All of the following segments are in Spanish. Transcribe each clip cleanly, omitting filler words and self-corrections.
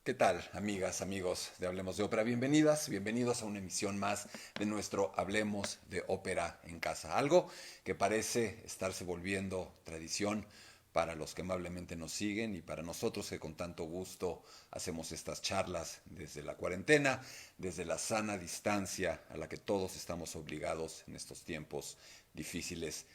¿Qué tal, amigas, amigos de Hablemos de Ópera? Bienvenidas, bienvenidos a una emisión más de nuestro Hablemos de Ópera en casa. Algo que parece estarse volviendo tradición para los que amablemente nos siguen y para nosotros que con tanto gusto hacemos estas charlas desde la cuarentena, desde la sana distancia a la que todos estamos obligados en estos tiempos difíciles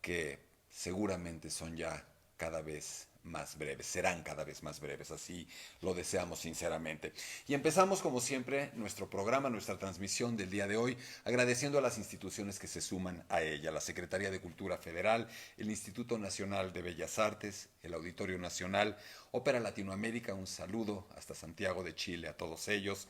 que seguramente son ya cada vez más breves, serán cada vez más breves, así lo deseamos sinceramente. Y empezamos como siempre nuestro programa, nuestra transmisión del día de hoy, agradeciendo a las instituciones que se suman a ella, la Secretaría de Cultura Federal, el Instituto Nacional de Bellas Artes, el Auditorio Nacional, Ópera Latinoamérica, un saludo hasta Santiago de Chile a todos ellos,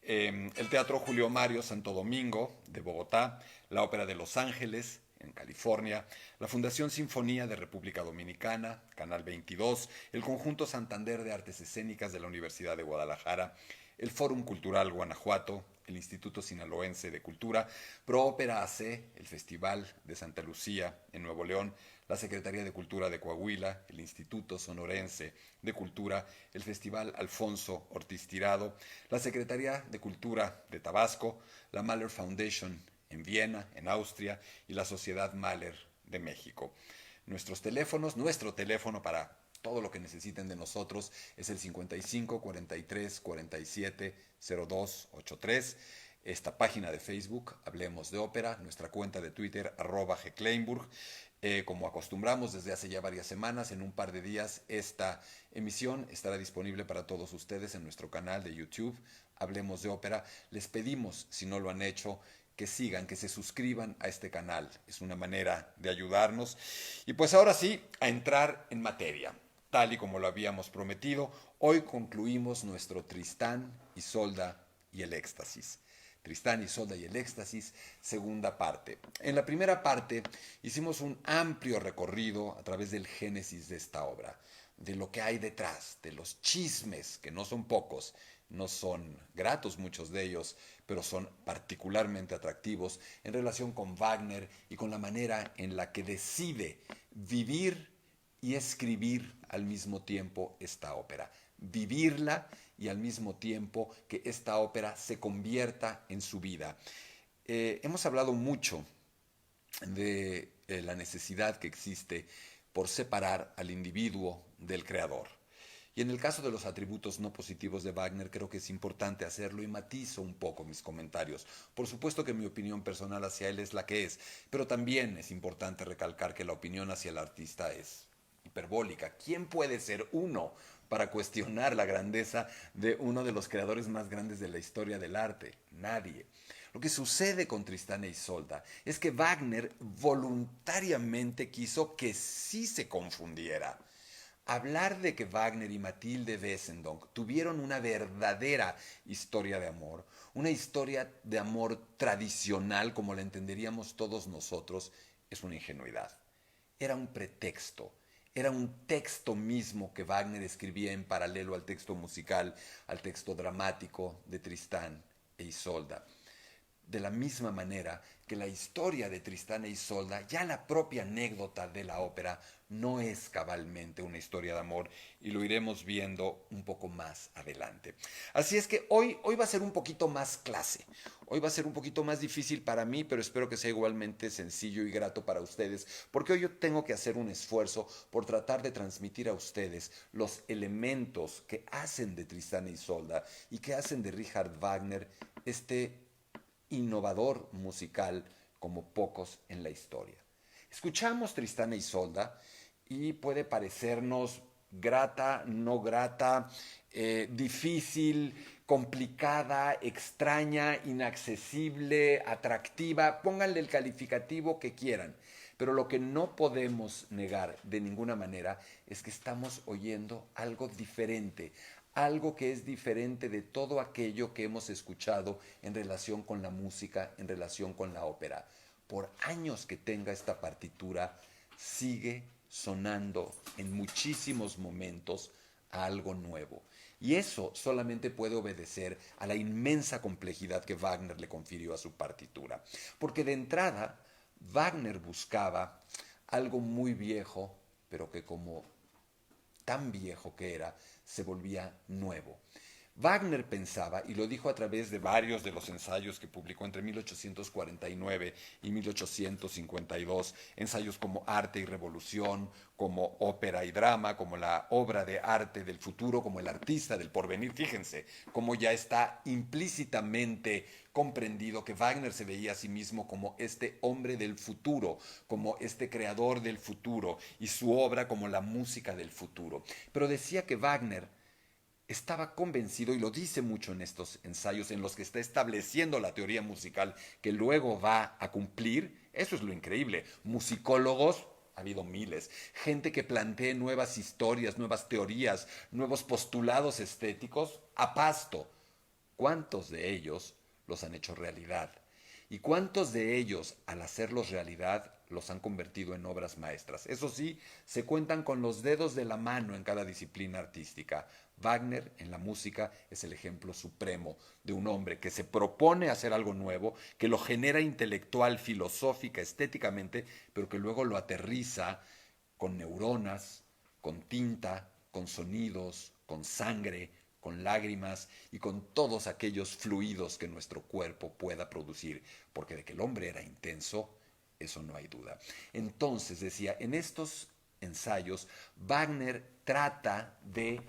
el Teatro Julio Mario Santo Domingo de Bogotá, la Ópera de Los Ángeles, en California, la Fundación Sinfonía de República Dominicana, Canal 22, el Conjunto Santander de Artes Escénicas de la Universidad de Guadalajara, el Fórum Cultural Guanajuato, el Instituto Sinaloense de Cultura, Pro Ópera AC, el Festival de Santa Lucía en Nuevo León, la Secretaría de Cultura de Coahuila, el Instituto Sonorense de Cultura, el Festival Alfonso Ortiz Tirado, la Secretaría de Cultura de Tabasco, la Mahler Foundation en Viena, en Austria, y la Sociedad Mahler de México. Nuestro teléfono para todo lo que necesiten de nosotros es el 55 43 47 02 83. Esta página de Facebook, Hablemos de Ópera, nuestra cuenta de Twitter, @gkleinburg. Como acostumbramos desde hace ya varias semanas, en un par de días esta emisión estará disponible para todos ustedes en nuestro canal de YouTube, Hablemos de Ópera. Les pedimos, si no lo han hecho, que sigan, que se suscriban a este canal. Es una manera de ayudarnos. Y pues ahora sí, a entrar en materia. Tal y como lo habíamos prometido, hoy concluimos nuestro Tristán, Isolda y el Éxtasis. Tristán, Isolda y el Éxtasis, segunda parte. En la primera parte hicimos un amplio recorrido a través del génesis de esta obra, de lo que hay detrás, de los chismes, que no son pocos, no son gratos muchos de ellos, pero son particularmente atractivos en relación con Wagner y con la manera en la que decide vivir y escribir al mismo tiempo esta ópera. Vivirla y al mismo tiempo que esta ópera se convierta en su vida. Hemos hablado mucho de la necesidad que existe por separar al individuo del creador. Y en el caso de los atributos no positivos de Wagner, creo que es importante hacerlo y matizo un poco mis comentarios. Por supuesto que mi opinión personal hacia él es la que es, pero también es importante recalcar que la opinión hacia el artista es hiperbólica. ¿Quién puede ser uno para cuestionar la grandeza de uno de los creadores más grandes de la historia del arte? Nadie. Lo que sucede con Tristán e Isolda es que Wagner voluntariamente quiso que sí se confundiera. Hablar de que Wagner y Matilde Wesendonck tuvieron una verdadera historia de amor, una historia de amor tradicional como la entenderíamos todos nosotros, es una ingenuidad. Era un pretexto, era un texto mismo que Wagner escribía en paralelo al texto musical, al texto dramático de Tristán e Isolda. De la misma manera que la historia de Tristán e Isolda, ya la propia anécdota de la ópera, no es cabalmente una historia de amor y lo iremos viendo un poco más adelante. Así es que hoy va a ser un poquito más clase, hoy va a ser un poquito más difícil para mí, pero espero que sea igualmente sencillo y grato para ustedes, porque hoy yo tengo que hacer un esfuerzo por tratar de transmitir a ustedes los elementos que hacen de Tristán e Isolda y que hacen de Richard Wagner este innovador musical como pocos en la historia. Escuchamos Tristán e Isolda y puede parecernos grata, no grata, difícil, complicada, extraña, inaccesible, atractiva, pónganle el calificativo que quieran. Pero lo que no podemos negar de ninguna manera es que estamos oyendo algo diferente, algo que es diferente de todo aquello que hemos escuchado en relación con la música, en relación con la ópera. Por años que tenga esta partitura, sigue sonando en muchísimos momentos a algo nuevo. Y eso solamente puede obedecer a la inmensa complejidad que Wagner le confirió a su partitura. Porque de entrada, Wagner buscaba algo muy viejo, pero que como tan viejo que era, se volvía nuevo. Wagner pensaba, y lo dijo a través de varios de los ensayos que publicó entre 1849 y 1852, ensayos como Arte y Revolución, como Ópera y Drama, como la obra de arte del futuro, como el artista del porvenir. Fíjense cómo ya está implícitamente comprendido que Wagner se veía a sí mismo como este hombre del futuro, como este creador del futuro, y su obra como la música del futuro. Pero decía que Wagner estaba convencido, y lo dice mucho en estos ensayos en los que está estableciendo la teoría musical que luego va a cumplir. Eso es lo increíble. Musicólogos, ha habido miles, gente que plantee nuevas historias, nuevas teorías, nuevos postulados estéticos a pasto. ¿Cuántos de ellos los han hecho realidad? ¿Y cuántos de ellos, al hacerlos realidad, los han convertido en obras maestras? Eso sí, se cuentan con los dedos de la mano en cada disciplina artística. Wagner, en la música, es el ejemplo supremo de un hombre que se propone hacer algo nuevo, que lo genera intelectual, filosófica, estéticamente, pero que luego lo aterriza con neuronas, con tinta, con sonidos, con sangre, con lágrimas y con todos aquellos fluidos que nuestro cuerpo pueda producir, porque de que el hombre era intenso, eso no hay duda. Entonces, decía, en estos ensayos, Wagner trata de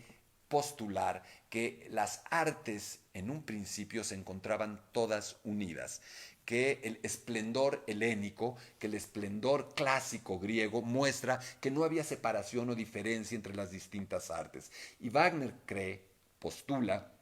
postular que las artes en un principio se encontraban todas unidas, que el esplendor helénico, que el esplendor clásico griego muestra que no había separación o diferencia entre las distintas artes. Y Wagner postula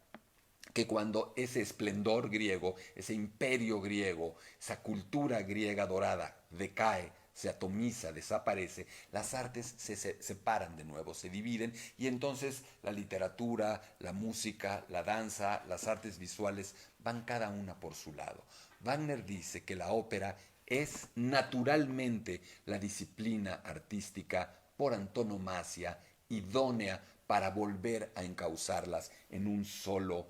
que cuando ese esplendor griego, ese imperio griego, esa cultura griega dorada decae, se atomiza, desaparece, las artes se separan de nuevo, se dividen, y entonces la literatura, la música, la danza, las artes visuales van cada una por su lado. Wagner dice que la ópera es naturalmente la disciplina artística por antonomasia idónea para volver a encauzarlas en un solo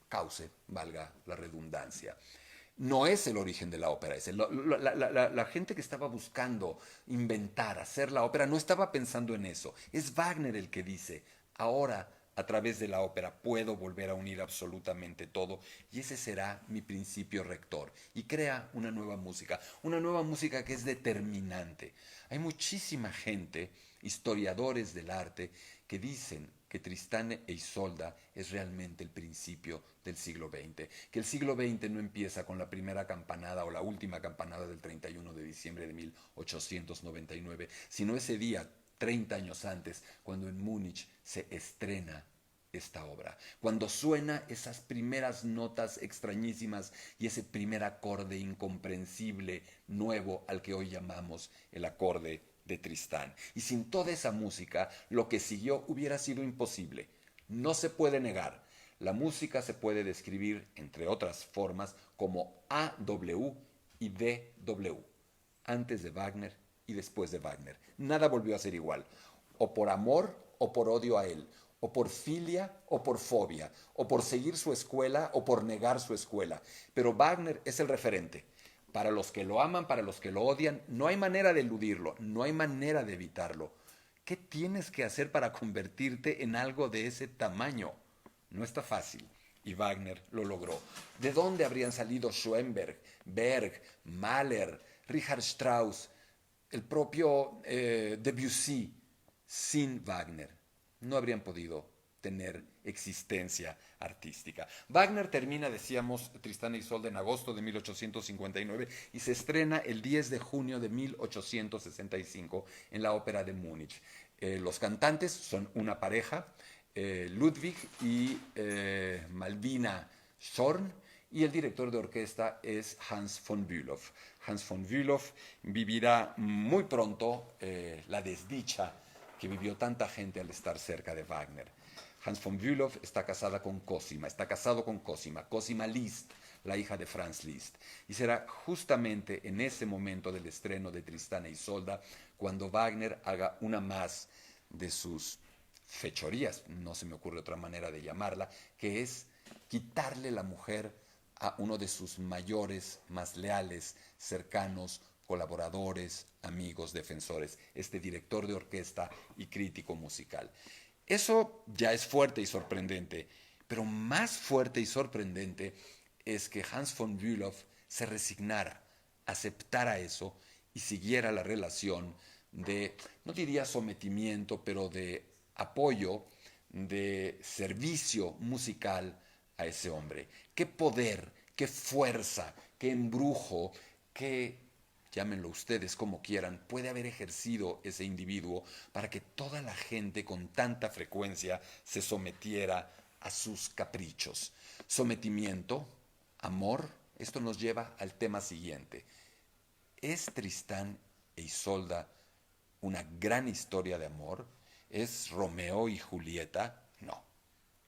cauce, valga la redundancia. No es el origen de la ópera. La gente que estaba buscando inventar, hacer la ópera, no estaba pensando en eso. Es Wagner el que dice, ahora a través de la ópera puedo volver a unir absolutamente todo, y ese será mi principio rector. Y crea una nueva música que es determinante. Hay muchísima gente, historiadores del arte, que dicen que Tristán e Isolda es realmente el principio del siglo XX, que el siglo XX no empieza con la primera campanada o la última campanada del 31 de diciembre de 1899, sino ese día, 30 años antes, cuando en Múnich se estrena esta obra, cuando suena esas primeras notas extrañísimas y ese primer acorde incomprensible, nuevo, al que hoy llamamos el acorde de Tristán. Y sin toda esa música, lo que siguió hubiera sido imposible. No se puede negar. La música se puede describir, entre otras formas, como AW y DW, antes de Wagner y después de Wagner. Nada volvió a ser igual, o por amor o por odio a él, o por filia o por fobia, o por seguir su escuela o por negar su escuela. Pero Wagner es el referente. Para los que lo aman, para los que lo odian, no hay manera de eludirlo, no hay manera de evitarlo. ¿Qué tienes que hacer para convertirte en algo de ese tamaño? No está fácil. Y Wagner lo logró. ¿De dónde habrían salido Schoenberg, Berg, Mahler, Richard Strauss, el propio Debussy sin Wagner? No habrían podido tener existencia artística. Wagner termina, decíamos, Tristán e Isolde en agosto de 1859 y se estrena el 10 de junio de 1865 en la Ópera de Múnich. Los cantantes son una pareja, Ludwig y Malvina Schorn, y el director de orquesta es Hans von Bülow. Hans von Bülow vivirá muy pronto la desdicha que vivió tanta gente al estar cerca de Wagner. Hans von Bülow está casado con Cosima Liszt, la hija de Franz Liszt. Y será justamente en ese momento del estreno de Tristán e Isolda cuando Wagner haga una más de sus fechorías, no se me ocurre otra manera de llamarla, que es quitarle la mujer a uno de sus mayores, más leales, cercanos, colaboradores, amigos, defensores, este director de orquesta y crítico musical. Eso ya es fuerte y sorprendente, Pero más fuerte y sorprendente es que Hans von Bülow se resignara, aceptara eso y siguiera la relación de, no diría sometimiento, pero de apoyo, de servicio musical a ese hombre. Qué poder, qué fuerza, qué embrujo, qué, llámenlo ustedes como quieran, puede haber ejercido ese individuo para que toda la gente con tanta frecuencia se sometiera a sus caprichos. Sometimiento, amor, esto nos lleva al tema siguiente. ¿Es Tristán e Isolda una gran historia de amor? ¿Es Romeo y Julieta? No,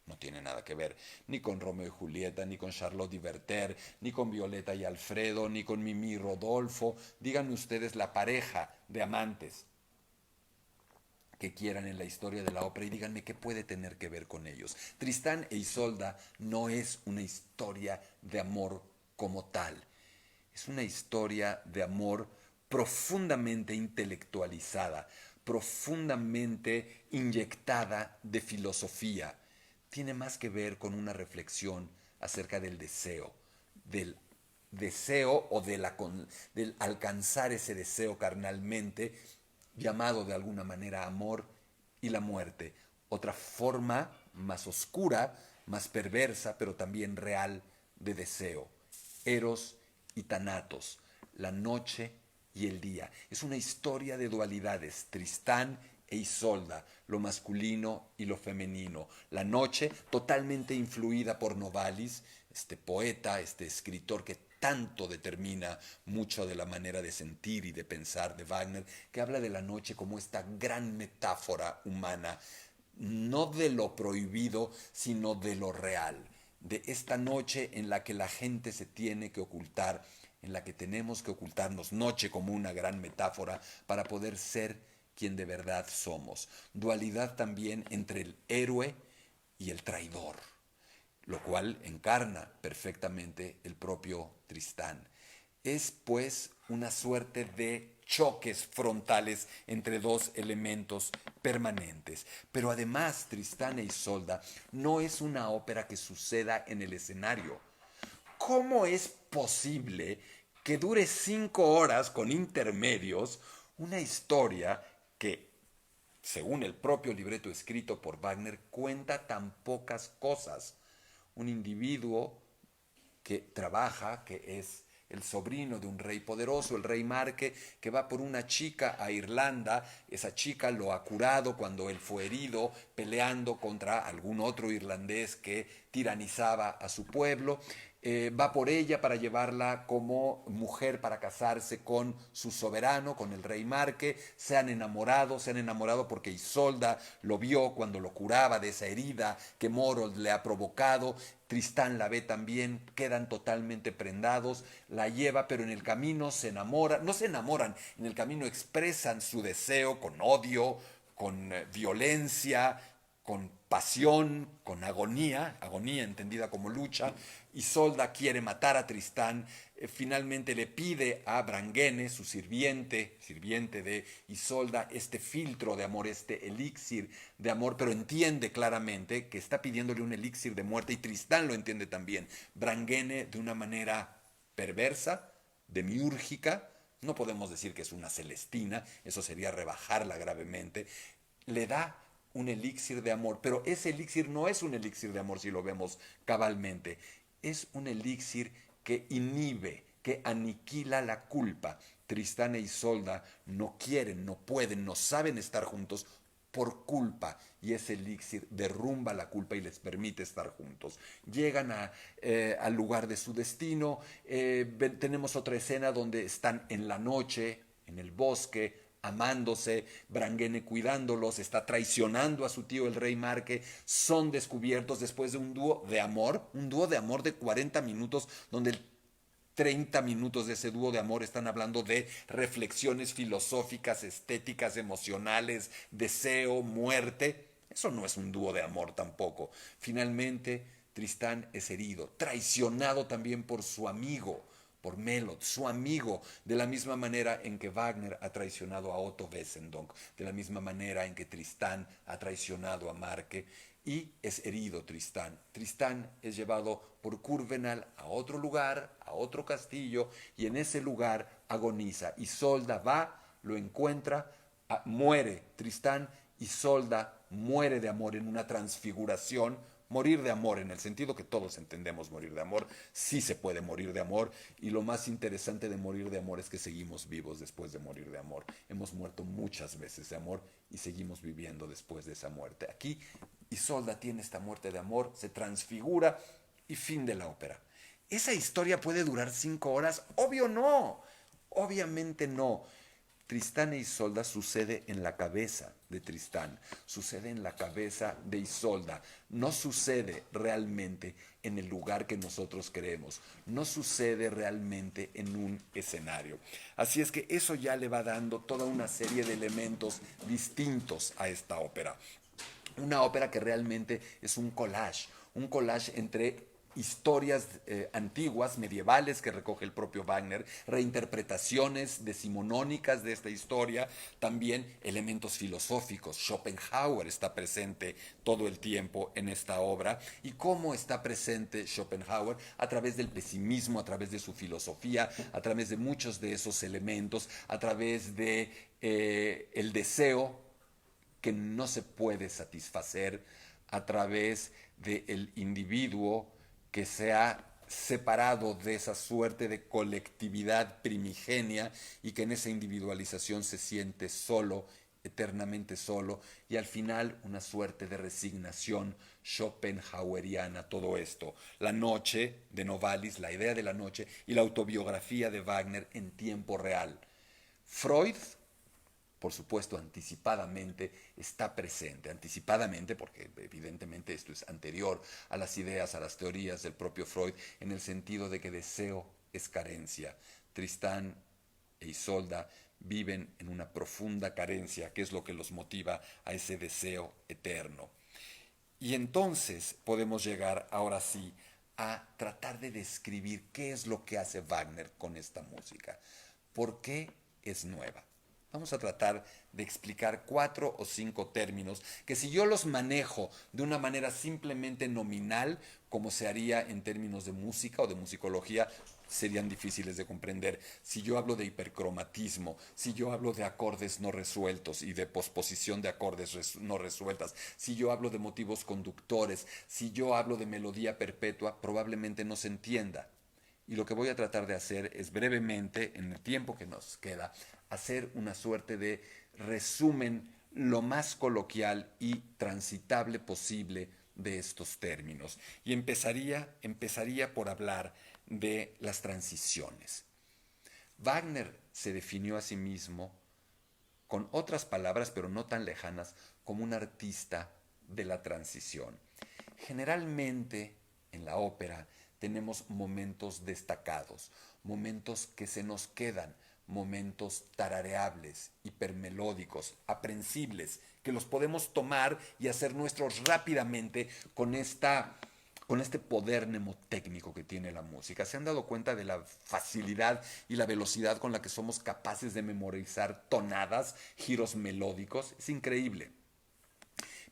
no tiene nada que ver ni con Romeo y Julieta, ni con Charlotte y Werther, ni con Violeta y Alfredo, ni con Mimi y Rodolfo. Díganme ustedes la pareja de amantes que quieran en la historia de la ópera y díganme qué puede tener que ver con ellos. Tristán e Isolda no es una historia de amor como tal. Es una historia de amor profundamente intelectualizada, profundamente inyectada de filosofía. Tiene más que ver con una reflexión acerca del deseo o del alcanzar ese deseo carnalmente, llamado de alguna manera amor, y la muerte. Otra forma más oscura, más perversa, pero también real de deseo. Eros y Thanatos, la noche y el día. Es una historia de dualidades, Tristán e Isolda, lo masculino y lo femenino. La noche totalmente influida por Novalis, este poeta, este escritor que tanto determina mucho de la manera de sentir y de pensar de Wagner, que habla de la noche como esta gran metáfora humana, no de lo prohibido, sino de lo real, de esta noche en la que la gente se tiene que ocultar, en la que tenemos que ocultarnos, noche como una gran metáfora para poder ser quien de verdad somos. Dualidad también entre el héroe y el traidor, lo cual encarna perfectamente el propio Tristán. Es pues una suerte de choques frontales entre dos elementos permanentes. Pero además, Tristán e Isolda no es una ópera que suceda en el escenario. ¿Cómo es posible que dure 5 horas con intermedios una historia que, según el propio libreto escrito por Wagner, cuenta tan pocas cosas? Un individuo que trabaja, que es el sobrino de un rey poderoso, el rey Marque, que va por una chica a Irlanda. Esa chica lo ha curado cuando él fue herido peleando contra algún otro irlandés que tiranizaba a su pueblo. Va por ella para llevarla como mujer para casarse con su soberano, con el rey Marque. Se han enamorado porque Isolda lo vio cuando lo curaba de esa herida que Morold le ha provocado. Tristán la ve también, quedan totalmente prendados, la lleva, pero en el camino se enamoran, no se enamoran, en el camino expresan su deseo con odio, con violencia, con pasión, con agonía, agonía entendida como lucha. Isolda quiere matar a Tristán, finalmente le pide a Brangene, su sirviente de Isolda, este filtro de amor, este elixir de amor, pero entiende claramente que está pidiéndole un elixir de muerte y Tristán lo entiende también. Brangene, de una manera perversa, demiúrgica, no podemos decir que es una celestina, eso sería rebajarla gravemente, le da un elixir de amor, pero ese elixir no es un elixir de amor si lo vemos cabalmente, es un elixir que inhibe, que aniquila la culpa. Tristán e Isolda no quieren, no pueden, no saben estar juntos por culpa y ese elixir derrumba la culpa y les permite estar juntos. Llegan al lugar de su destino, tenemos otra escena donde están en la noche, en el bosque, amándose, Brangene cuidándolos, está traicionando a su tío el rey Marque, son descubiertos después de un dúo de amor de 40 minutos, donde el 30 minutos de ese dúo de amor están hablando de reflexiones filosóficas, estéticas, emocionales, deseo, muerte. Eso no es un dúo de amor tampoco. Finalmente, Tristán es herido, traicionado también por su amigo, por Melot, su amigo, de la misma manera en que Wagner ha traicionado a Otto Wessendonck, de la misma manera en que Tristán ha traicionado a Marque. y es herido Tristán. Tristán es llevado por Curvenal a otro lugar, a otro castillo, y en ese lugar agoniza. Isolda va, lo encuentra, muere Tristán. Isolda muere de amor en una transfiguración. Morir de amor, en el sentido que todos entendemos morir de amor, sí se puede morir de amor, y lo más interesante de morir de amor es que seguimos vivos después de morir de amor. Hemos muerto muchas veces de amor y seguimos viviendo después de esa muerte. Aquí Isolda tiene esta muerte de amor, se transfigura y fin de la ópera. ¿Esa historia puede durar 5 horas? Obvio no, obviamente no. Tristán e Isolda sucede en la cabeza de Tristán, sucede en la cabeza de Isolda, no sucede realmente en el lugar que nosotros creemos, no sucede realmente en un escenario. Así es que eso ya le va dando toda una serie de elementos distintos a esta ópera. Una ópera que realmente es un collage entre historias antiguas, medievales, que recoge el propio Wagner, reinterpretaciones decimonónicas de esta historia, también elementos filosóficos. Schopenhauer está presente todo el tiempo en esta obra. ¿Y cómo está presente Schopenhauer? A través del pesimismo, a través de su filosofía, a través de muchos de esos elementos, a través de el deseo que no se puede satisfacer, a través del individuo que se ha separado de esa suerte de colectividad primigenia y que en esa individualización se siente solo, eternamente solo, y al final una suerte de resignación schopenhaueriana. Todo esto, la noche de Novalis, la idea de la noche y la autobiografía de Wagner en tiempo real. Freud, por supuesto, anticipadamente está presente, anticipadamente porque evidentemente esto es anterior a las ideas, a las teorías del propio Freud, en el sentido de que deseo es carencia. Tristán e Isolda viven en una profunda carencia, que es lo que los motiva a ese deseo eterno. Y entonces podemos llegar ahora sí a tratar de describir qué es lo que hace Wagner con esta música. ¿Por qué es nueva? Vamos a tratar de explicar 4 o 5 términos que si yo los manejo de una manera simplemente nominal, como se haría en términos de música o de musicología, serían difíciles de comprender. Si yo hablo de hipercromatismo, si yo hablo de acordes no resueltos y de posposición de acordes no resueltas, si yo hablo de motivos conductores, si yo hablo de melodía perpetua, probablemente no se entienda. Y lo que voy a tratar de hacer es brevemente, en el tiempo que nos queda, hacer una suerte de resumen lo más coloquial y transitable posible de estos términos. Y empezaría por hablar de las transiciones. Wagner se definió a sí mismo con otras palabras, pero no tan lejanas, como un artista de la transición. Generalmente en la ópera tenemos momentos destacados, momentos que se nos quedan, momentos tarareables, hipermelódicos, aprensibles, que los podemos tomar y hacer nuestros rápidamente con este poder mnemotécnico que tiene la música. ¿Se han dado cuenta de la facilidad y la velocidad con la que somos capaces de memorizar tonadas, giros melódicos? Es increíble.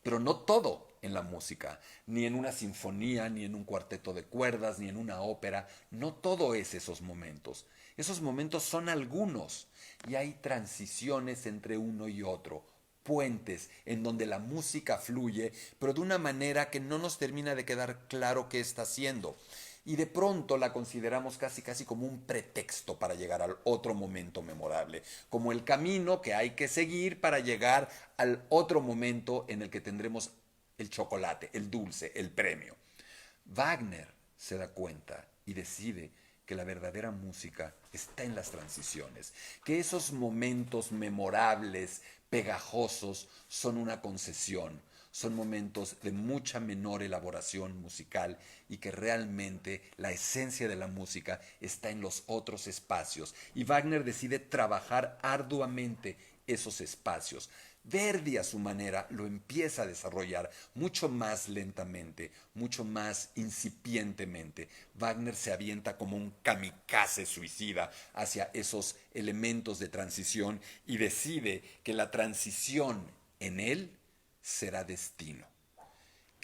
Pero no todo en la música, ni en una sinfonía, ni en un cuarteto de cuerdas, ni en una ópera, no todo es esos momentos. Esos momentos son algunos y hay transiciones entre uno y otro, puentes en donde la música fluye, pero de una manera que no nos termina de quedar claro qué está haciendo. Y de pronto la consideramos casi como un pretexto para llegar al otro momento memorable, como el camino que hay que seguir para llegar al otro momento en el que tendremos el chocolate, el dulce, el premio. Wagner se da cuenta y decide que la verdadera música está en las transiciones, que esos momentos memorables, pegajosos, son una concesión, son momentos de mucha menor elaboración musical y que realmente la esencia de la música está en los otros espacios. Y Wagner decide trabajar arduamente esos espacios. Verdi a su manera lo empieza a desarrollar mucho más lentamente, mucho más incipientemente. Wagner se avienta como un kamikaze suicida hacia esos elementos de transición y decide que la transición en él será destino,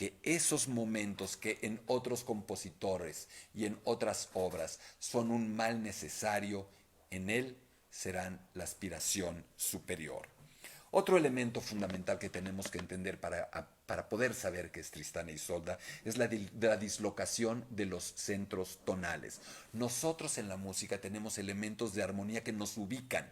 que esos momentos que en otros compositores y en otras obras son un mal necesario, en él serán la aspiración superior. Otro elemento fundamental que tenemos que entender para poder saber qué es Tristán e Isolda es la dislocación de los centros tonales. Nosotros en la música tenemos elementos de armonía que nos ubican.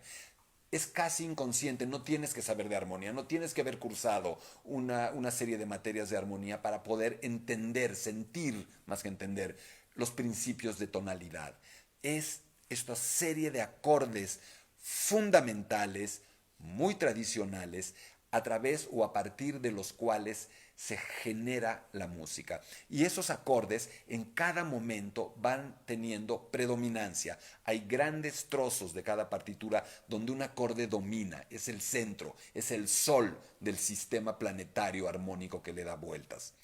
Es casi inconsciente, no tienes que saber de armonía, no tienes que haber cursado una serie de materias de armonía para poder entender, sentir, más que entender, los principios de tonalidad. Es esta serie de acordes fundamentales, muy tradicionales, a través o a partir de los cuales se genera la música. Y esos acordes en cada momento van teniendo predominancia. Hay grandes trozos de cada partitura donde un acorde domina, es el centro, es el sol del sistema planetario armónico que le da vueltas.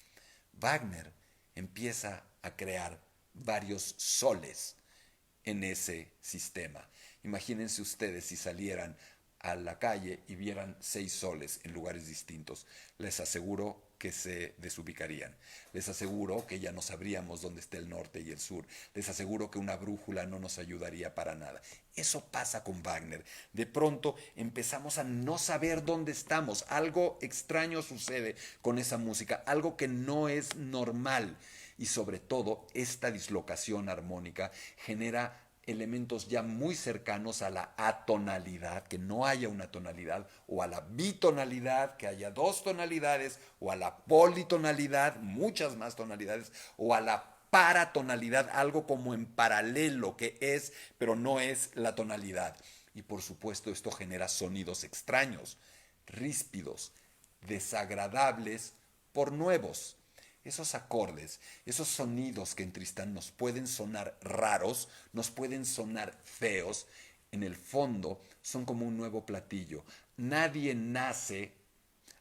Wagner empieza a crear varios soles en ese sistema. Imagínense ustedes si salieran a la calle y vieran 6 soles en lugares distintos. Les aseguro que se desubicarían. Les aseguro que ya no sabríamos dónde está el norte y el sur. Les aseguro que una brújula no nos ayudaría para nada. Eso pasa con Wagner. De pronto empezamos a no saber dónde estamos. Algo extraño sucede con esa música, algo que no es normal. Y sobre todo, esta dislocación armónica genera elementos ya muy cercanos a la atonalidad, que no haya una tonalidad, o a la bitonalidad, que haya 2 tonalidades, o a la politonalidad, muchas más tonalidades, o a la paratonalidad, algo como en paralelo, que es, pero no es la tonalidad. Y por supuesto esto genera sonidos extraños, ríspidos, desagradables por nuevos. Esos acordes, esos sonidos que en Tristán nos pueden sonar raros, nos pueden sonar feos, en el fondo son como un nuevo platillo. Nadie nace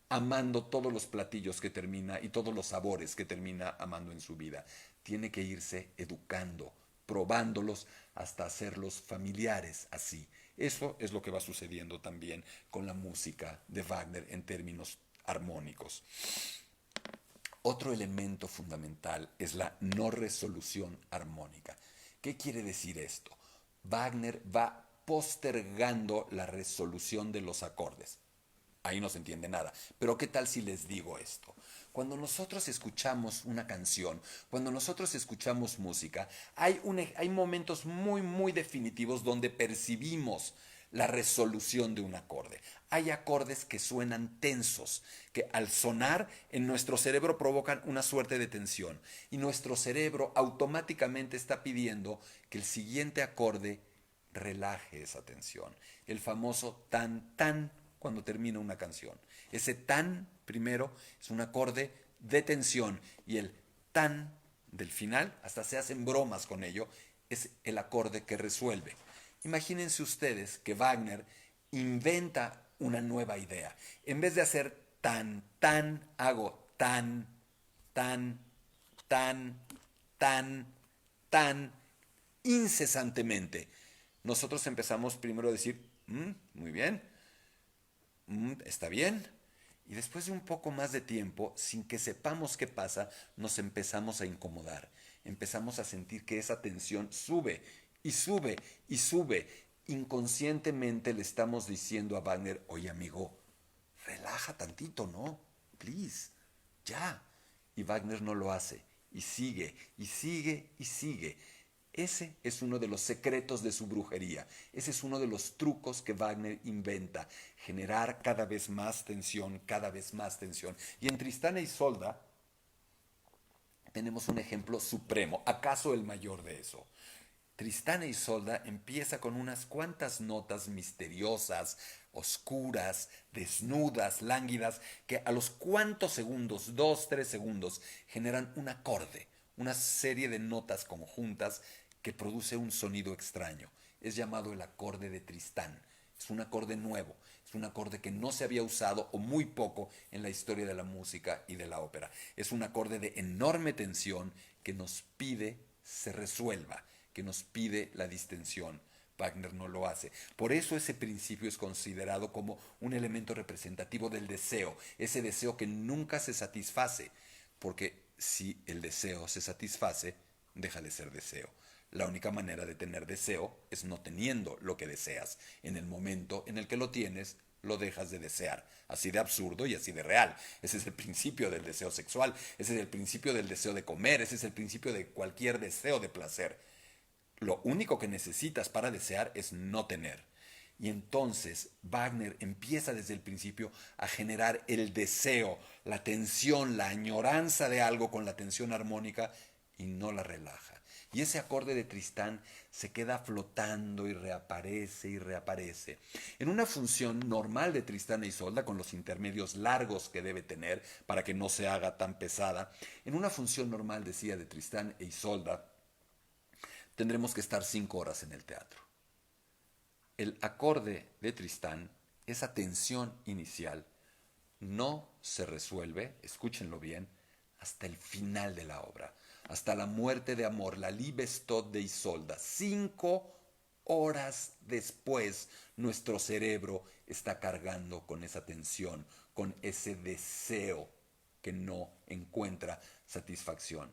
amando todos los platillos que termina y todos los sabores que termina amando en su vida. Tiene que irse educando, probándolos hasta hacerlos familiares así. Eso es lo que va sucediendo también con la música de Wagner en términos armónicos. Otro elemento fundamental es la no resolución armónica. ¿Qué quiere decir esto? Wagner va postergando la resolución de los acordes. Ahí no se entiende nada. Pero ¿qué tal si les digo esto? Cuando nosotros escuchamos una canción, cuando nosotros escuchamos música, hay momentos muy, muy definitivos donde percibimos la resolución de un acorde. Hay acordes que suenan tensos, que al sonar en nuestro cerebro provocan una suerte de tensión. Y nuestro cerebro automáticamente está pidiendo que el siguiente acorde relaje esa tensión. El famoso tan, tan cuando termina una canción. Ese tan primero es un acorde de tensión y el tan del final, hasta se hacen bromas con ello, es el acorde que resuelve. Imagínense ustedes que Wagner inventa una nueva idea. En vez de hacer tan, tan, hago tan, tan, tan, tan, tan, incesantemente. Nosotros empezamos primero a decir, muy bien, está bien. Y después de un poco más de tiempo, sin que sepamos qué pasa, nos empezamos a incomodar. Empezamos a sentir que esa tensión sube y sube y sube. Inconscientemente le estamos diciendo a Wagner, oye amigo, relaja tantito, ¿no? Please, ya. Y Wagner no lo hace. Y sigue, y sigue, y sigue. Ese es uno de los secretos de su brujería. Ese es uno de los trucos que Wagner inventa. Generar cada vez más tensión, cada vez más tensión. Y en Tristán e Isolda tenemos un ejemplo supremo, acaso el mayor de eso. Tristán e Isolda empieza con unas cuantas notas misteriosas, oscuras, desnudas, lánguidas, que a los cuantos segundos, 2, 3 segundos, generan un acorde, una serie de notas conjuntas que produce un sonido extraño. Es llamado el acorde de Tristán. Es un acorde nuevo, es un acorde que no se había usado o muy poco en la historia de la música y de la ópera. Es un acorde de enorme tensión que nos pide se resuelva, que nos pide la distensión. Wagner no lo hace. Por eso ese principio es considerado como un elemento representativo del deseo, ese deseo que nunca se satisface. porque si el deseo se satisface, deja de ser deseo. La única manera de tener deseo es no teniendo lo que deseas. En el momento en el que lo tienes, lo dejas de desear. Así de absurdo y así de real. Ese es el principio del deseo sexual, ese es el principio del deseo de comer, ese es el principio de cualquier deseo de placer. Lo único que necesitas para desear es no tener. Y entonces Wagner empieza desde el principio a generar el deseo, la tensión, la añoranza de algo con la tensión armónica y no la relaja. Y ese acorde de Tristán se queda flotando y reaparece y reaparece. En una función normal de Tristán e Isolda, con los intermedios largos que debe tener para que no se haga tan pesada, en una función normal, decía, de Tristán e Isolda, tendremos que estar 5 horas en el teatro. El acorde de Tristán, esa tensión inicial, no se resuelve, escúchenlo bien, hasta el final de la obra, hasta la muerte de amor, la Liebestod de Isolda. 5 horas después, nuestro cerebro está cargando con esa tensión, con ese deseo que no encuentra satisfacción.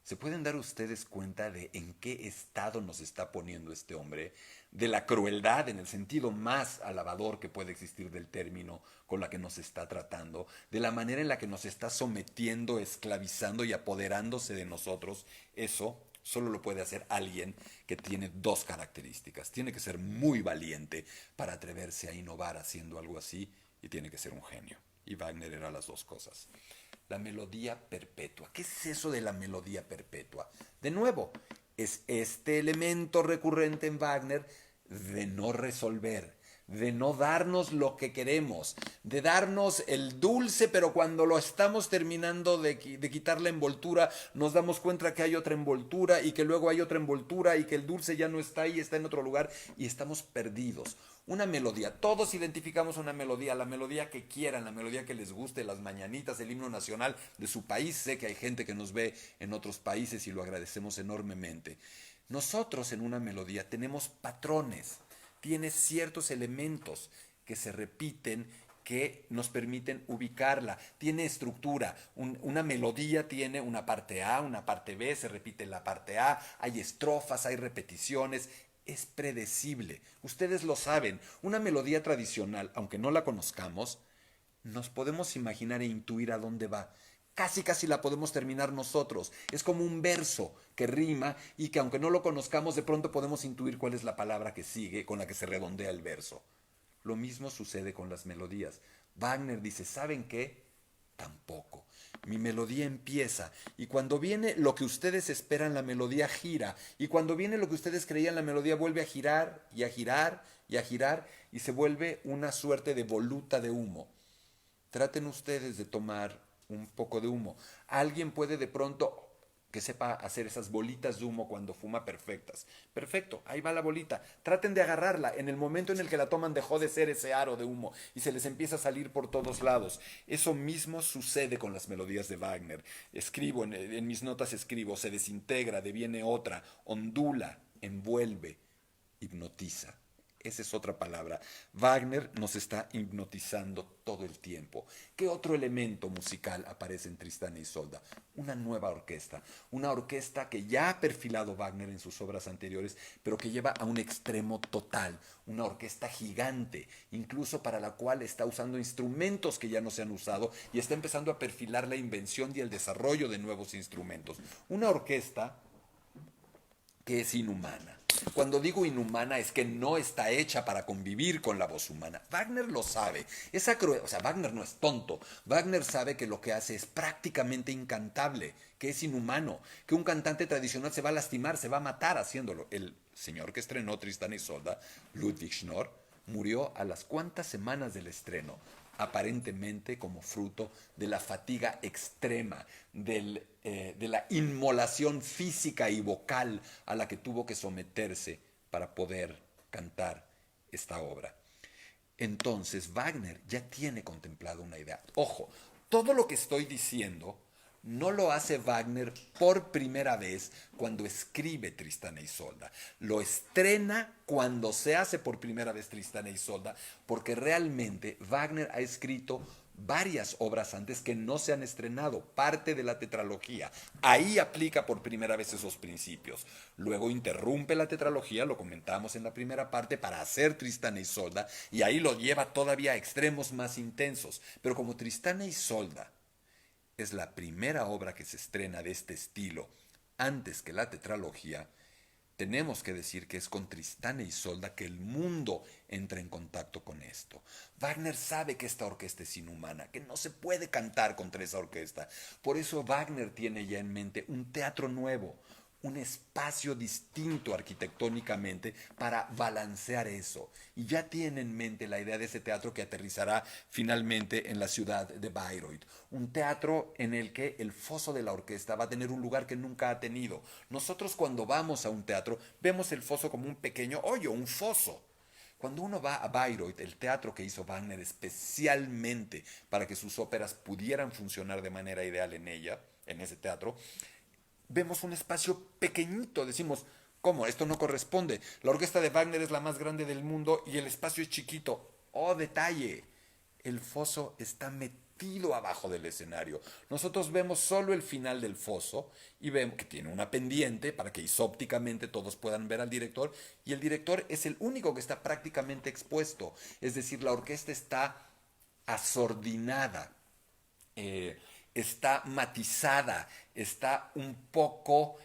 ¿Se pueden dar ustedes cuenta de en qué estado nos está poniendo este hombre? De la crueldad en el sentido más alabador que puede existir del término con la que nos está tratando, de la manera en la que nos está sometiendo, esclavizando y apoderándose de nosotros. Eso solo lo puede hacer alguien que tiene 2 características. Tiene que ser muy valiente para atreverse a innovar haciendo algo así y tiene que ser un genio. Y Wagner era las 2 cosas. La melodía perpetua. ¿Qué es eso de la melodía perpetua? De nuevo, es este elemento recurrente en Wagner de no resolver, de no darnos lo que queremos, de darnos el dulce, pero cuando lo estamos terminando de quitar la envoltura, nos damos cuenta que hay otra envoltura y que luego hay otra envoltura y que el dulce ya no está ahí, está en otro lugar y estamos perdidos. Una melodía, todos identificamos una melodía, la melodía que quieran, la melodía que les guste, las mañanitas, el himno nacional de su país. Sé que hay gente que nos ve en otros países y lo agradecemos enormemente. Nosotros en una melodía tenemos patrones, tiene ciertos elementos que se repiten que nos permiten ubicarla. Tiene estructura. Una melodía tiene una parte A, una parte B, se repite la parte A, hay estrofas, hay repeticiones. Es predecible. Ustedes lo saben. Una melodía tradicional, aunque no la conozcamos, nos podemos imaginar e intuir a dónde va. Casi casi la podemos terminar nosotros. Es como un verso que rima y que aunque no lo conozcamos, de pronto podemos intuir cuál es la palabra que sigue con la que se redondea el verso. Lo mismo sucede con las melodías. Wagner dice, ¿saben qué? Tampoco. Mi melodía empieza y cuando viene lo que ustedes esperan, la melodía gira. Y cuando viene lo que ustedes creían, la melodía vuelve a girar y a girar y a girar y se vuelve una suerte de voluta de humo. Traten ustedes de tomar un poco de humo. Alguien puede de pronto que sepa hacer esas bolitas de humo cuando fuma perfectas. Perfecto, ahí va la bolita. Traten de agarrarla. En el momento en el que la toman dejó de ser ese aro de humo y se les empieza a salir por todos lados. Eso mismo sucede con las melodías de Wagner. Escribo, en mis notas escribo, se desintegra, deviene otra, ondula, envuelve, hipnotiza. Esa es otra palabra. Wagner nos está hipnotizando todo el tiempo. ¿Qué otro elemento musical aparece en Tristán e Isolda? Una nueva orquesta. Una orquesta que ya ha perfilado Wagner en sus obras anteriores, pero que lleva a un extremo total. Una orquesta gigante, incluso para la cual está usando instrumentos que ya no se han usado y está empezando a perfilar la invención y el desarrollo de nuevos instrumentos. Una orquesta que es inhumana. Cuando digo inhumana es que no está hecha para convivir con la voz humana. Wagner lo sabe. Wagner no es tonto. Wagner sabe que lo que hace es prácticamente incantable, que es inhumano, que un cantante tradicional se va a lastimar, se va a matar haciéndolo. El señor que estrenó Tristán y Isolda, Ludwig Schnorr, murió a las cuantas semanas del estreno, aparentemente como fruto de la fatiga extrema, de la inmolación física y vocal a la que tuvo que someterse para poder cantar esta obra. Entonces Wagner ya tiene contemplado una idea. Ojo, todo lo que estoy diciendo no lo hace Wagner por primera vez cuando escribe Tristán e Isolda. Lo estrena cuando se hace por primera vez Tristán e Isolda, porque realmente Wagner ha escrito varias obras antes que no se han estrenado, parte de la tetralogía. Ahí aplica por primera vez esos principios. Luego interrumpe la tetralogía, lo comentamos en la primera parte, para hacer Tristán e Isolda, y ahí lo lleva todavía a extremos más intensos. Pero como Tristán e Isolda es la primera obra que se estrena de este estilo antes que la tetralogía, tenemos que decir que es con Tristán e Isolda que el mundo entra en contacto con esto. Wagner sabe que esta orquesta es inhumana, que no se puede cantar contra esa orquesta. Por eso Wagner tiene ya en mente un teatro nuevo, un espacio distinto arquitectónicamente para balancear eso. Y ya tiene en mente la idea de ese teatro que aterrizará finalmente en la ciudad de Bayreuth. Un teatro en el que el foso de la orquesta va a tener un lugar que nunca ha tenido. Nosotros cuando vamos a un teatro vemos el foso como un pequeño hoyo, un foso. Cuando uno va a Bayreuth, el teatro que hizo Wagner especialmente para que sus óperas pudieran funcionar de manera ideal en ese teatro, vemos un espacio pequeñito, decimos, ¿cómo? Esto no corresponde. La orquesta de Wagner es la más grande del mundo y el espacio es chiquito. Oh, detalle. El foso está metido abajo del escenario. Nosotros vemos solo el final del foso y vemos que tiene una pendiente para que isópticamente todos puedan ver al director, y el director es el único que está prácticamente expuesto. Es decir, la orquesta está asordinada, está matizada, está un poco,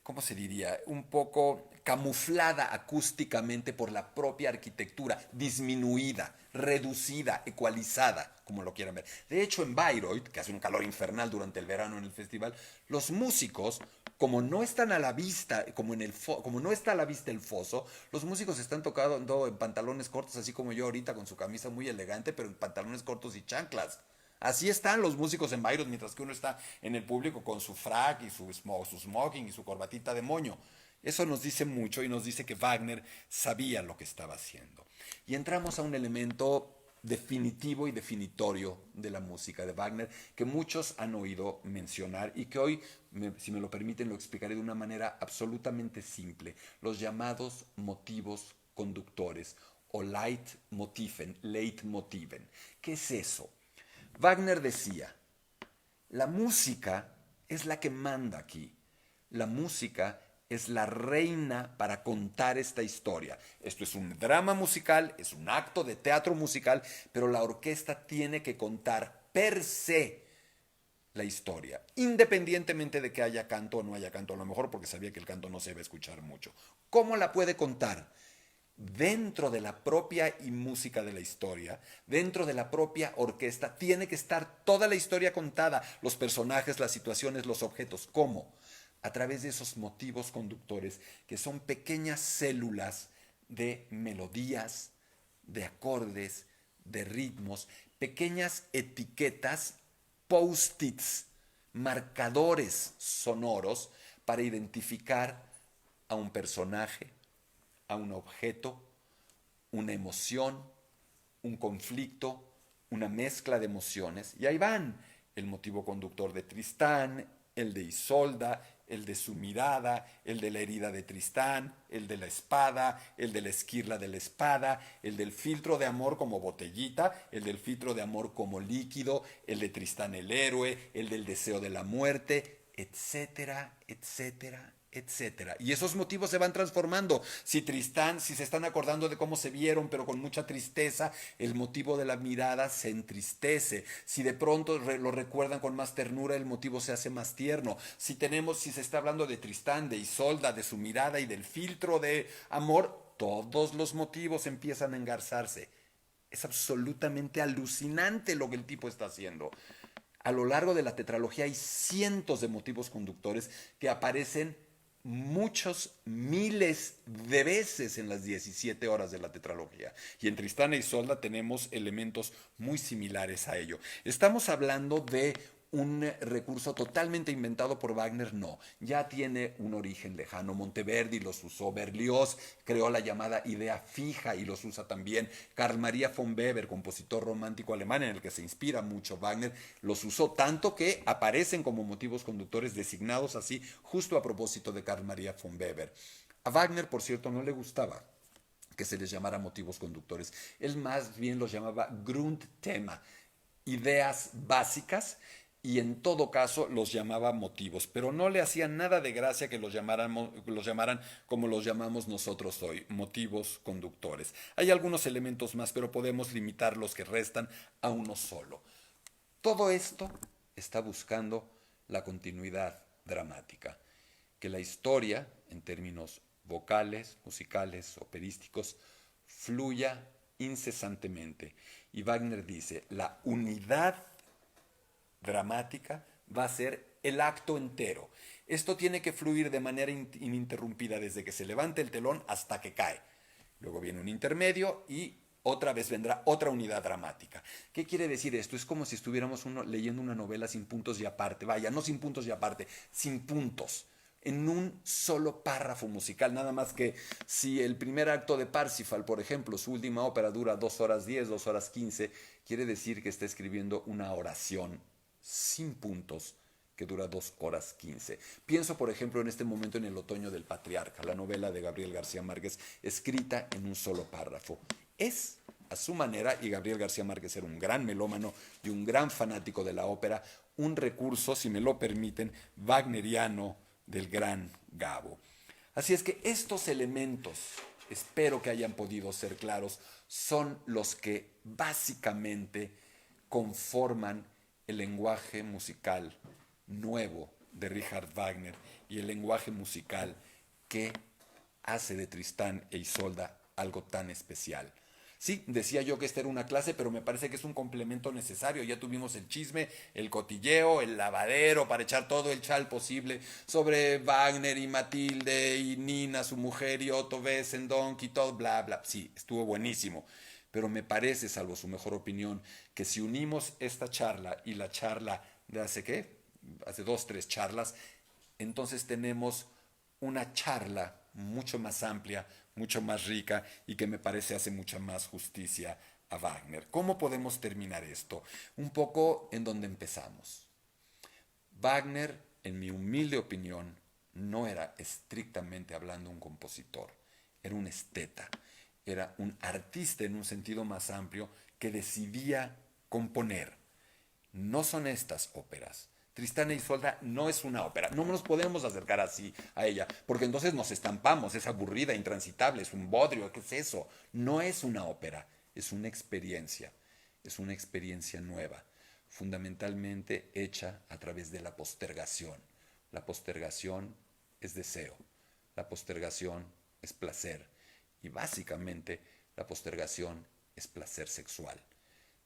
¿cómo se diría? Un poco camuflada acústicamente por la propia arquitectura, disminuida, reducida, ecualizada, como lo quieran ver. De hecho, en Bayreuth, que hace un calor infernal durante el verano en el festival, los músicos, como no están a la vista, como no está a la vista el foso, los músicos están tocando en pantalones cortos, así como yo ahorita con su camisa muy elegante, pero en pantalones cortos y chanclas. Así están los músicos en Bayreuth, mientras que uno está en el público con su frac y su smoking y su corbatita de moño. Eso nos dice mucho y nos dice que Wagner sabía lo que estaba haciendo. Y entramos a un elemento definitivo y definitorio de la música de Wagner que muchos han oído mencionar y que hoy, si me lo permiten, lo explicaré de una manera absolutamente simple: los llamados motivos conductores o Leitmotiven. ¿Qué es eso? Wagner decía, la música es la que manda aquí. La música es la reina para contar esta historia. Esto es un drama musical, es un acto de teatro musical, pero la orquesta tiene que contar per se la historia, independientemente de que haya canto o no haya canto, a lo mejor porque sabía que el canto no se iba a escuchar mucho. ¿Cómo la puede contar? Dentro de la propia música de la historia, dentro de la propia orquesta, tiene que estar toda la historia contada, los personajes, las situaciones, los objetos. ¿Cómo? A través de esos motivos conductores, que son pequeñas células de melodías, de acordes, de ritmos, pequeñas etiquetas, post-its, marcadores sonoros para identificar a un personaje, a un objeto, una emoción, un conflicto, una mezcla de emociones. Y ahí van el motivo conductor de Tristán, el de Isolda, el de su mirada, el de la herida de Tristán, el de la espada, el de la esquirla de la espada, el del filtro de amor como botellita, el del filtro de amor como líquido, el de Tristán el héroe, el del deseo de la muerte, etcétera, etcétera, etcétera. Y esos motivos se van transformando. Si se están acordando de cómo se vieron, pero con mucha tristeza, el motivo de la mirada se entristece. Si de pronto lo recuerdan con más ternura, el motivo se hace más tierno. Si se está hablando de Tristán, de Isolda, de su mirada y del filtro de amor, todos los motivos empiezan a engarzarse. Es absolutamente alucinante lo que el tipo está haciendo. A lo largo de la tetralogía hay cientos de motivos conductores que aparecen muchos miles de veces en las 17 horas de la tetralogía. Y en Tristán e Isolda tenemos elementos muy similares a ello. ¿Estamos hablando de un recurso totalmente inventado por Wagner? No, ya tiene un origen lejano. Monteverdi los usó, Berlioz creó la llamada idea fija y los usa también. Carl Maria von Weber, compositor romántico alemán en el que se inspira mucho Wagner, los usó tanto que aparecen como motivos conductores designados así justo a propósito de Carl Maria von Weber. A Wagner, por cierto, no le gustaba que se les llamara motivos conductores. Él más bien los llamaba Grundthema, ideas básicas, y en todo caso los llamaba motivos, pero no le hacía nada de gracia que los llamaran como los llamamos nosotros hoy, motivos conductores. Hay algunos elementos más, pero podemos limitar los que restan a uno solo. Todo esto está buscando la continuidad dramática, que la historia, en términos vocales, musicales, operísticos, fluya incesantemente. Y Wagner dice, la unidad dramática va a ser el acto entero. Esto tiene que fluir de manera ininterrumpida desde que se levanta el telón hasta que cae. Luego viene un intermedio y otra vez vendrá otra unidad dramática. ¿Qué quiere decir esto? Es como si estuviéramos leyendo una novela sin puntos y aparte. Vaya, no sin puntos y aparte, sin puntos. En un solo párrafo musical, nada más que si el primer acto de Parsifal, por ejemplo, su última ópera dura 2 horas 10, 2 horas 15, quiere decir que está escribiendo una oración sin puntos que dura 2 horas 15. Pienso, por ejemplo, en este momento en El otoño del patriarca, la novela de Gabriel García Márquez, escrita en un solo párrafo. Es, a su manera, y Gabriel García Márquez era un gran melómano y un gran fanático de la ópera, un recurso, si me lo permiten, wagneriano del gran Gabo. Así es que estos elementos, espero que hayan podido ser claros, son los que básicamente conforman el lenguaje musical nuevo de Richard Wagner y el lenguaje musical que hace de Tristán e Isolda algo tan especial. Sí, decía yo que esta era una clase, pero me parece que es un complemento necesario. Ya tuvimos el chisme, el cotilleo, el lavadero para echar todo el chal posible sobre Wagner y Matilde y Nina, su mujer, y Otto Wessendonck y todo, bla, bla. Sí, estuvo buenísimo. Pero me parece, salvo su mejor opinión, que si unimos esta charla y la charla de hace 2, 3 charlas, entonces tenemos una charla mucho más amplia, mucho más rica y que me parece hace mucha más justicia a Wagner. ¿Cómo podemos terminar esto? Un poco en donde empezamos. Wagner, en mi humilde opinión, no era estrictamente hablando un compositor, era un esteta, era un artista en un sentido más amplio que decidía componer. No son estas óperas. Tristán e Isolda no es una ópera. No nos podemos acercar así a ella, porque entonces nos estampamos, es aburrida, intransitable, es un bodrio, ¿qué es eso? No es una ópera, es una experiencia nueva, fundamentalmente hecha a través de la postergación. La postergación es deseo, la postergación es placer, y básicamente la postergación es placer sexual.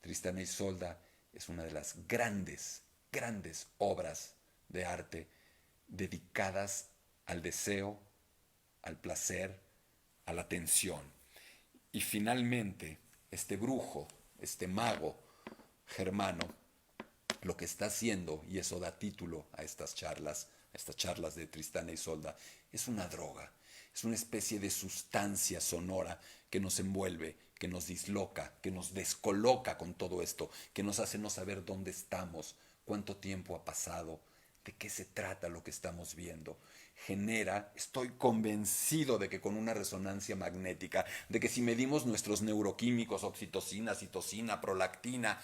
Tristán e Isolda es una de las grandes obras de arte dedicadas al deseo, al placer, a la tensión. Y finalmente, este brujo, este mago germano, lo que está haciendo, y eso da título a estas charlas de Tristán e Isolda, es una droga, es una especie de sustancia sonora que nos envuelve, que nos disloca, que nos descoloca con todo esto, que nos hace no saber dónde estamos, cuánto tiempo ha pasado, de qué se trata lo que estamos viendo. Genera, estoy convencido de que con una resonancia magnética, de que si medimos nuestros neuroquímicos, oxitocina, citocina, prolactina,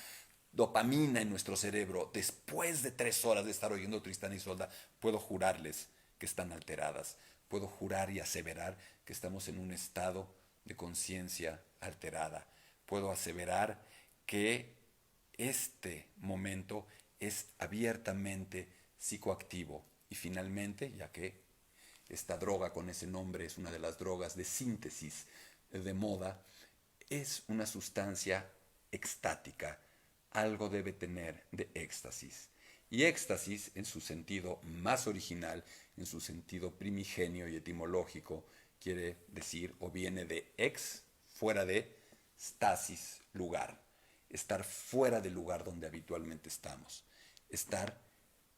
dopamina en nuestro cerebro, después de 3 horas de estar oyendo Tristán y Isolda, puedo jurarles que están alteradas. Puedo jurar y aseverar que estamos en un estado de conciencia alterada. Puedo aseverar que este momento es abiertamente psicoactivo. Y finalmente, ya que esta droga con ese nombre es una de las drogas de síntesis de moda, es una sustancia extática. Algo debe tener de éxtasis. Y éxtasis, en su sentido más original, en su sentido primigenio y etimológico, quiere decir o viene de ex, fuera de, stasis, lugar. Estar fuera del lugar donde habitualmente estamos. Estar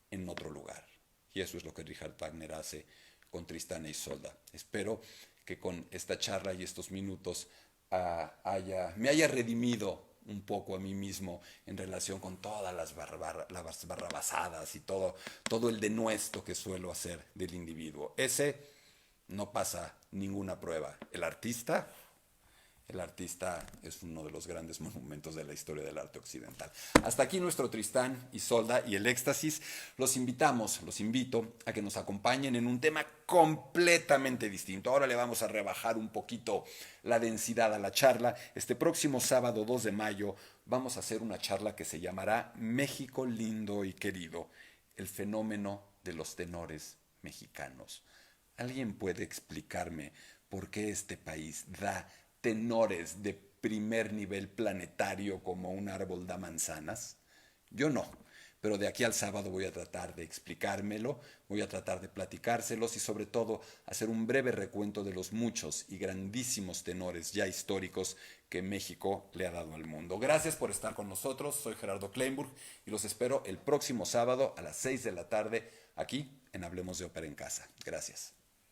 en otro lugar. Y eso es lo que Richard Wagner hace con Tristán e Isolda. Espero que con esta charla y estos minutos me haya redimido un poco a mí mismo en relación con todas las barrabasadas y todo el denuesto que suelo hacer del individuo. Ese no pasa ninguna prueba. El artista el artista es uno de los grandes monumentos de la historia del arte occidental. Hasta aquí nuestro Tristán, Isolda y el éxtasis. Los invito a que nos acompañen en un tema completamente distinto. Ahora le vamos a rebajar un poquito la densidad a la charla. Este próximo sábado 2 de mayo vamos a hacer una charla que se llamará México lindo y querido, el fenómeno de los tenores mexicanos. ¿Alguien puede explicarme por qué este país da tenores de primer nivel planetario como un árbol da manzanas? Yo no, pero de aquí al sábado voy a tratar de explicármelo, voy a tratar de platicárselos y sobre todo hacer un breve recuento de los muchos y grandísimos tenores ya históricos que México le ha dado al mundo. Gracias por estar con nosotros, soy Gerardo Kleinburg y los espero el próximo sábado a las 6 de la tarde aquí en Hablemos de Ópera en Casa. Gracias.